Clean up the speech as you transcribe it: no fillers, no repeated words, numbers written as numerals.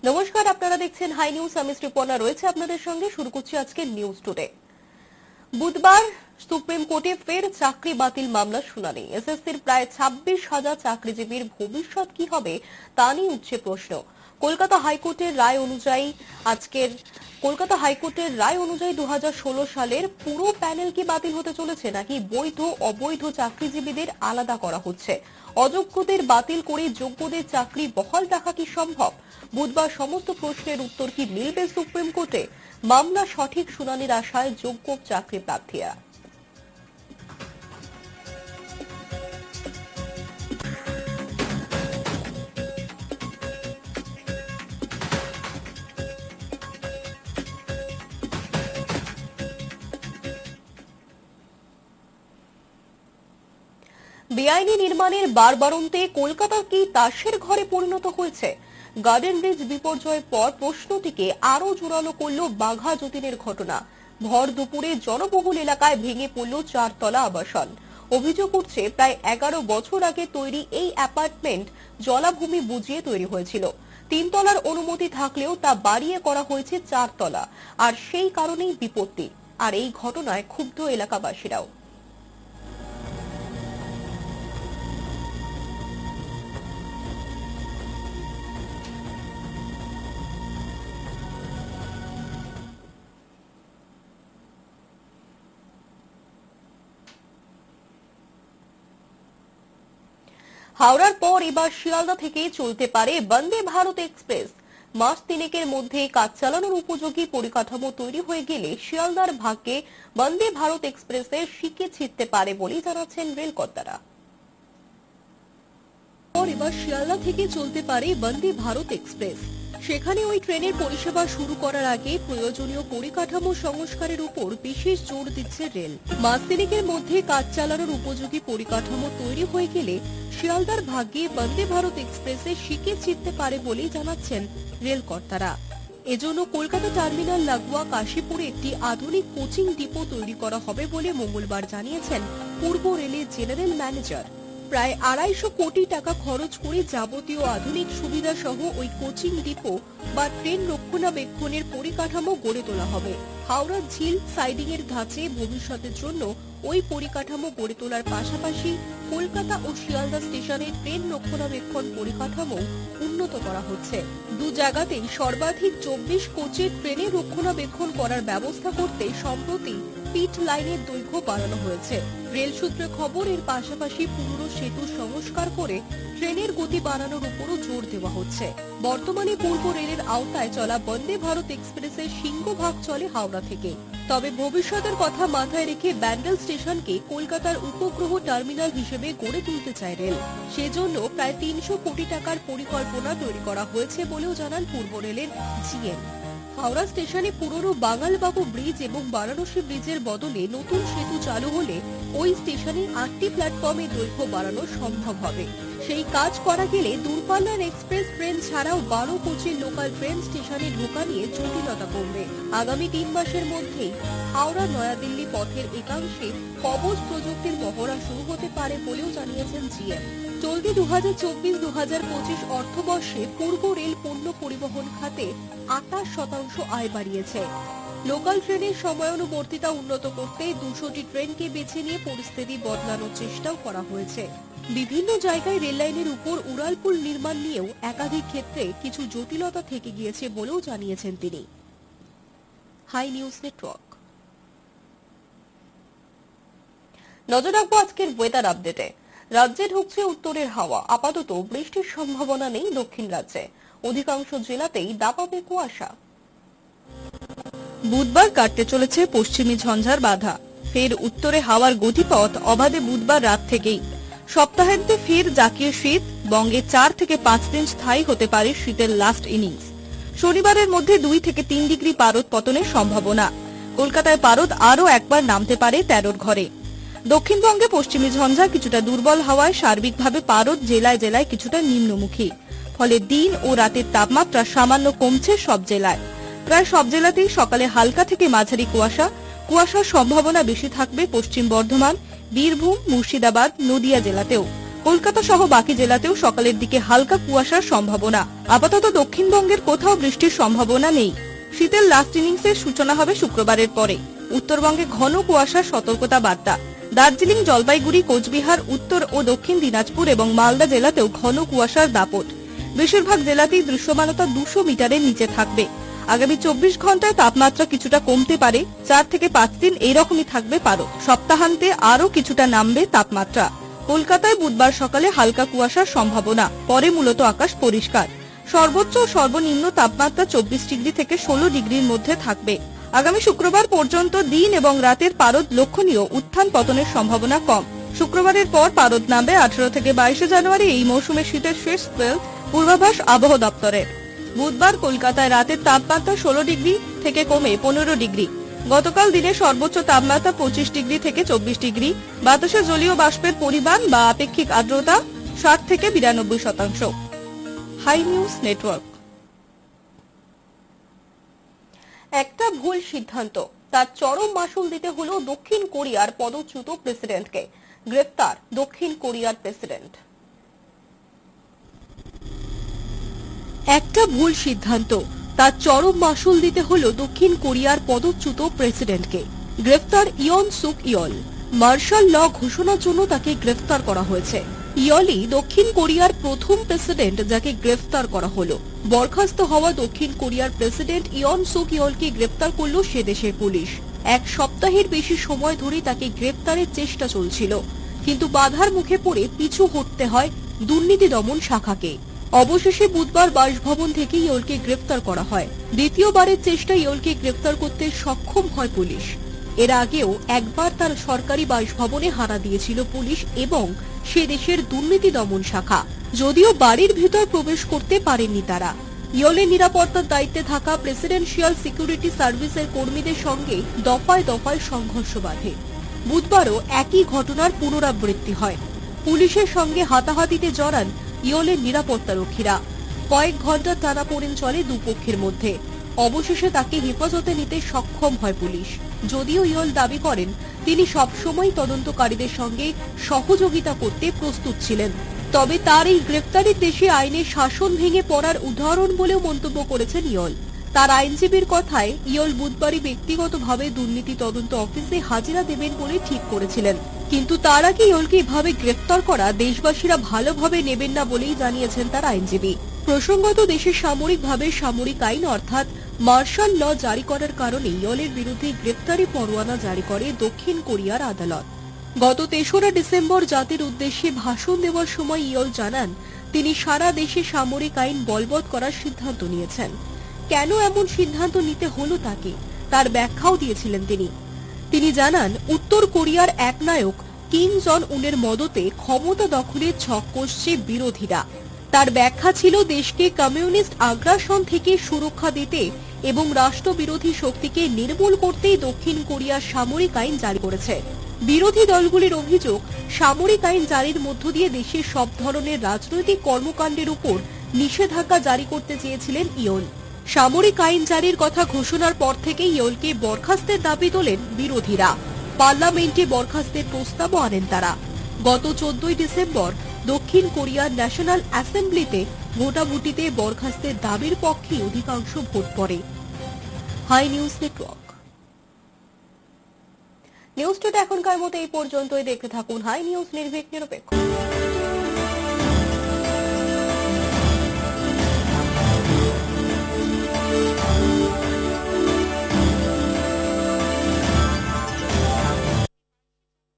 নমস্কার, আপনারা দেখছেন হাই নিউজ। আমি শ্রীপর্ণা রয়েছে আপনাদের সঙ্গে। শুরু করছি আজকে নিউজ টুডে। বুধবার সুপ্রিম কোর্টে ফের চাকরি বাতিল মামলার শুনানি। এসএসসির প্রায় 26,000 চাকরিজীবীর ভবিষ্যৎ কি হবে তা নিয়ে উঠছে প্রশ্ন। কলকাতা হাইকোর্টের রায় অনুযায়ী 2016 সালের পুরো প্যানেল কি বাতিল হতে চলেছে, নাকি বৈধ অবৈধ চাকরিজীবীদের আলাদা করা হচ্ছে? অযোগ্যদের বাতিল করে যোগ্যদের চাকরি বহাল রাখা কি সম্ভব? বুধবার সমস্ত প্রশ্নের উত্তর কি মিলবে সুপ্রিম কোর্টে? মামলা সঠিক শুনানির আশায় যোগ্য চাকরি প্রার্থীরা। বেআইনি নির্মাণের বারবারন্তে কলকাতা কি তাসের ঘরে পরিণত হয়েছে? গার্ডেন ব্রিজ বিপর্যয়ের পর প্রশ্নটিকে আরো জোরালো করল বাঘা যতীনের ঘটনা। ভর দুপুরে জনবহুল এলাকায় ভেঙে পড়ল 4 তলা আবাসন। অভিযোগ উঠছে, প্রায় 11 বছর আগে তৈরি এই অ্যাপার্টমেন্ট জলাভূমি বুঝিয়ে তৈরি হয়েছিল। 3 তলার অনুমতি থাকলেও তা বাড়িয়ে করা হয়েছে 4 তলা, আর সেই কারণেই বিপত্তি। আর এই ঘটনায় ক্ষুব্ধ এলাকাবাসীরাও। হাওড়ার পর এবার শিয়ালদা থেকে চলতে পারে বন্দে ভারত এক্সপ্রেস। মাস তিনেকের মধ্যে কাজ চালানোর উপযোগী পরিকাঠামো তৈরি হয়ে গেলে শিয়ালদার ভাগ্যে বন্দে ভারত এক্সপ্রেসের শিকে ছিটতে পারে বলে জানাচ্ছেন রেল কর্তারা। এবার শিয়ালদা থেকে চলতে পারে বন্দে ভারত এক্সপ্রেস। সেখানে ওই ট্রেনের পরিষেবা শুরু করার আগে প্রয়োজনীয় পরিকাঠামো সংস্কারের উপর বিশেষ জোর দিচ্ছে রেল। মাস তিনেকের মধ্যে কাজ চালানোর উপযোগী পরিকাঠামো তৈরি হয়ে গেলে শিয়ালদার ভাগ্যে বন্দে ভারত এক্সপ্রেসে শিকে ছিটতে পারে বলেই জানাচ্ছেন রেল কর্তারা। এজন্য কলকাতা টার্মিনাল লাগোয়া কাশীপুরে একটি আধুনিক কোচিং ডিপো তৈরি করা হবে বলে মঙ্গলবার জানিয়েছেন পূর্ব রেলের জেনারেল ম্যানেজার। প্রায় 250 কোটি টাকা খরচ করে যাবতীয় আধুনিক সুবিধা সহ ওই কোচিং ডিপো বা ট্রেন রক্ষণাবেক্ষণের পরিকাঠামো গড়ে তোলা হবে। হাওড়া ঝিল সাইডিং এর ধাঁচে ভবিষ্যতের জন্য ওই পরিকাঠামো গড়ে তোলার পাশাপাশি কলকাতা ও শিয়ালদা স্টেশনের ট্রেন রক্ষণাবেক্ষণ পরিকাঠামো উন্নত করা হচ্ছে। দু জায়গাতেই সর্বাধিক 24 কোচের ট্রেনের রক্ষণাবেক্ষণ করার ব্যবস্থা করতে সম্প্রতি পিট লাইনের দৈর্ঘ্য বাড়ানো হয়েছে। রেল সূত্রে খবর, এর পাশাপাশি পুরনো সেতু সংস্কার করে ট্রেনের গতি বাড়ানোর উপরও জোর দেওয়া হচ্ছে। বর্তমানে পূর্ব রেলের আওতায় চলা বন্দে ভারত এক্সপ্রেসের সিংহভাগ চলে হাওড়া থেকে। তবে ভবিষ্যতের কথা মাথায় রেখে ব্যান্ডেল স্টেশনকে কলকাতার উপগ্রহ টার্মিনাল হিসেবে গড়ে তুলতে চায় রেল। সেজন্য প্রায় 300 কোটি টাকার পরিকল্পনা তৈরি করা হয়েছে বলেও জানান পূর্ব রেলের জিএম। হাওড়া স্টেশনে পুরনো বাঙালবাবু ব্রিজ এবং বারাণসী ব্রিজের বদলে নতুন সেতু চালু হলে ওই স্টেশনে 8টি প্ল্যাটফর্মে দৈর্ঘ্য বাড়ানো সম্ভব হবে। সেই কাজ করা গেলে দূরপাল্লার এক্সপ্রেস ট্রেন ছাড়াও 12 কোচের লোকাল ট্রেন স্টেশনে ঢোকা নিয়ে জটিলতা কমবে। আগামী 3 মাসের মধ্যেই হাওড়া নয়াদিল্লি পথের একাংশে কবচ প্রযুক্তির মহড়া শুরু হতে পারে বলেও জানিয়েছেন জিএম। চলতি 2024-2025 অর্থবর্ষে পূর্ব রেল পণ্য পরিবহন খাতে 28% আয় বাড়িয়েছে। লোকাল ট্রেনের সময়ানুবর্তিতা উন্নত করতে 200টি ট্রেনকে বেছে নিয়ে পরিস্থিতি বদলানোর চেষ্টাও করা হয়েছে। বিভিন্ন জায়গায় রেল লাইনের উপর উড়ালপুল নির্মাণ নিয়েও একাধিক ক্ষেত্রে কিছু জটিলতা থেকে গিয়েছে বলেও জানিয়েছেন তিনি। Hi News Network. নজর রাখবো আজকের ওয়েদার আপডেটে। রাজ্যে ঢুকছে উত্তরের হাওয়া। আপাতত বৃষ্টির সম্ভাবনা নেই দক্ষিণ রাজ্যে। অধিকাংশ জেলাতেই দাপাবে কুয়াশা। বুধবার কাটতে চলেছে পশ্চিমী ঝঞ্ঝার বাধা। ফের উত্তরে হাওয়ার গতিপথ অবাধে বুধবার রাত থেকেই। সপ্তাহান্তে ফের জাকিয়ে শীত। বঙ্গে 4 থেকে 5 দিন স্থায়ী হতে পারে শীতের লাস্ট ইনিংস। শনিবারের মধ্যে 2 থেকে 3 ডিগ্রি পারদ পতনের সম্ভাবনা। কলকাতায় পারদ আরও একবার নামতে পারে 13 ঘরে। দক্ষিণবঙ্গে পশ্চিমী ঝঞ্ঝা কিছুটা দুর্বল হওয়ায় সার্বিকভাবে পারদ জেলায় জেলায় কিছুটা নিম্নমুখী। ফলে দিন ও রাতের তাপমাত্রা সামান্য কমছে সব জেলায়। প্রায় সব জেলাতেই সকালে হালকা থেকে মাঝারি কুয়াশার সম্ভাবনা বেশি থাকবে পশ্চিম বর্ধমান, বীরভূম, মুর্শিদাবাদ, নদিয়া জেলাতেও। কলকাতা সহ বাকি জেলাতেও সকালের দিকে হালকা কুয়াশার সম্ভাবনা। আপাতত দক্ষিণবঙ্গের কোথাও বৃষ্টির সম্ভাবনা নেই। শীতের লাস্ট ইনিংসের সূচনা হবে শুক্রবারের পরে। উত্তরবঙ্গে ঘন কুয়াশার সতর্কতা বার্তা। দার্জিলিং, জলপাইগুড়ি, কোচবিহার, উত্তর ও দক্ষিণ দিনাজপুর এবং মালদা জেলাতেও ঘন কুয়াশার দাপট। বেশিরভাগ জেলাতেই দৃশ্যমানতা 200 মিটারের নিচে থাকবে। আগামী 24 ঘন্টায় তাপমাত্রা কিছুটা কমতে পারে। 4 থেকে 5 দিন এইরকমই থাকবে পারদ। সপ্তাহান্তে আরও কিছুটা নামবে তাপমাত্রা। কলকাতায় বুধবার সকালে হালকা কুয়াশার সম্ভাবনা, পরে মূলত আকাশ পরিষ্কার। সর্বোচ্চ ও সর্বনিম্ন তাপমাত্রা 24 ডিগ্রি থেকে 16 ডিগ্রির মধ্যে থাকবে। আগামী শুক্রবার পর্যন্ত দিন এবং রাতের পারদ লক্ষণীয়, উত্থান পতনের সম্ভাবনা কম। শুক্রবারের পর পারদ নামবে 18 থেকে 22 জানুয়ারি, এই মৌসুমে শীতের শেষ স্পেল, পূর্বাভাস আবহাওয়া দপ্তরের। বুধবার কলকাতায় রাতের তাপমাত্রা 16 ডিগ্রি থেকে কমে 15 ডিগ্রি। গতকাল দিনে সর্বোচ্চ তাপমাত্রা 25 ডিগ্রি থেকে 24 ডিগ্রি। বাতাসে জলীয় বাষ্পের পরিমাণ বা আপেক্ষিক আর্দ্রতা 60 থেকে 92%। Hi News Network. একটা ভুল সিদ্ধান্ত, তার চরম মাসুল দিতে হলো দক্ষিণ কোরিয়ার পদচ্যুত প্রেসিডেন্টকে। গ্রেফতার দক্ষিণ কোরিয়ার প্রেসিডেন্ট। একটা ভুল সিদ্ধান্ত, তার চরম মাসুল দিতে হলো দক্ষিণ কোরিয়ার পদচ্যুত প্রেসিডেন্টকে। গ্রেফতার ইয়ন সুক ইয়ল। মার্শাল ল ঘোষণার জন্য তাকে গ্রেফতার করা হয়েছে। ইয়লই দক্ষিণ কোরিয়ার প্রথম প্রেসিডেন্ট যাকে গ্রেফতার করা হলো। বরখাস্ত হওয়া দক্ষিণ কোরিয়ার প্রেসিডেন্ট ইয়ন সুক ইয়লকে গ্রেফতার করল সে দেশের পুলিশ। এক সপ্তাহের বেশি সময় ধরে তাকে গ্রেফতারের চেষ্টা চলছিল, কিন্তু বাধার মুখে পড়ে পিছু হটতে হয় দুর্নীতি দমন শাখাকে। অবশেষে বুধবার বাসভবন থেকে ইয়লকে গ্রেফতার করা হয়। দ্বিতীয়বারের চেষ্টায় ইয়লকে গ্রেফতার করতে সক্ষম হয় পুলিশ। এর আগেও একবার তার সরকারি বাসভবনে হানা দিয়েছিল পুলিশ এবং সে দেশের দুর্নীতি দমন শাখা। যদিও বাড়ির ভিতর প্রবেশ করতে পারেননি তারা। ইয়লের নিরাপত্তার দায়িত্বে থাকা প্রেসিডেন্সিয়াল সিকিউরিটি সার্ভিসের কর্মীদের সঙ্গে দফায় দফায় সংঘর্ষ বাধে। বুধবারও একই ঘটনার পুনরাবৃত্তি হয়। পুলিশের সঙ্গে হাতাহাতিতে জড়ান ইয়লের নিরাপত্তারক্ষীরা। কয়েক ঘন্টা টানাপোড়েন চলে দুপক্ষের মধ্যে। অবশেষে তাকে হেফাজতে নিতে সক্ষম হয় পুলিশ। যদিও ইয়ল দাবি করেন তিনি সবসময় তদন্তকারীদের সঙ্গে সহযোগিতা করতে প্রস্তুত ছিলেন, তবে তার এই গ্রেফতারির দেশে আইনের শাসন ভেঙে পড়ার উদাহরণ বলেও মন্তব্য করেছেন ইয়ল। তার আইনজীবীর কথায় ইয়ল বুধবারই ব্যক্তিগতভাবে দুর্নীতি তদন্ত অফিসে হাজিরা দেবেন বলে ঠিক করেছিলেন, কিন্তু তার আগে ইয়লকে এভাবে গ্রেফতার করা দেশবাসীরা ভালোভাবে নেবেন না বলেই জানিয়েছেন তার আইনজীবী। প্রসঙ্গত, দেশে সামরিকভাবে সামরিক আইন অর্থাৎ মার্শাল ল জারি করার কারণে ইয়লের বিরুদ্ধে গ্রেফতারি পরোয়ানা জারি করে দক্ষিণ কোরিয়ার আদালত। গত 3রা ডিসেম্বর জাতির উদ্দেশ্যে ভাষণ দেওয়ার সময় ইয়ল জানান তিনি সারা দেশে সামরিক আইন বলবৎ করার সিদ্ধান্ত নিয়েছেন। কেন এমন সিদ্ধান্ত নিতে হলো তাকে, তার ব্যাখ্যাও দিয়েছিলেন তিনি জানান উত্তর কোরিয়ার একনায়ক কিম জন উনের মদতে ক্ষমতা দখলের ছক কষছে বিরোধীরা। তার ব্যাখ্যা ছিল দেশকে কমিউনিস্ট আগ্রাসন থেকে সুরক্ষা দিতে এবং রাষ্ট্রবিরোধী শক্তিকে নির্মূল করতেই দক্ষিণ কোরিয়া সামরিক আইন জারি করেছে। বিরোধী দলগুলির অভিযোগ, সামরিক আইন জারির মধ্য দিয়ে দেশের সব ধরনের রাজনৈতিক কর্মকাণ্ডের উপর নিষেধাজ্ঞা জারি করতে চেয়েছিলেন ইয়ল। সামরিক আইন জারির কথা ঘোষণার পর থেকে ইয়লকে বরখাস্তের দাবি তোলেন বিরোধীরা। পার্লামেন্টে বরখাস্তের প্রস্তাবও আনেন তারা। গত 14 ডিসেম্বর দক্ষিণ কোরিয়ার ন্যাশনাল অ্যাসেম্বলিতে ভোটাভুটিতে বরখাস্তের দাবির পক্ষে অধিকাংশ ভোট পড়ে। Hi News Network. নিউজটা এখনকার মতো এই পর্যন্তই। দেখতে থাকুন হাই নিউজ, নির্ভীক নিরপেক্ষ।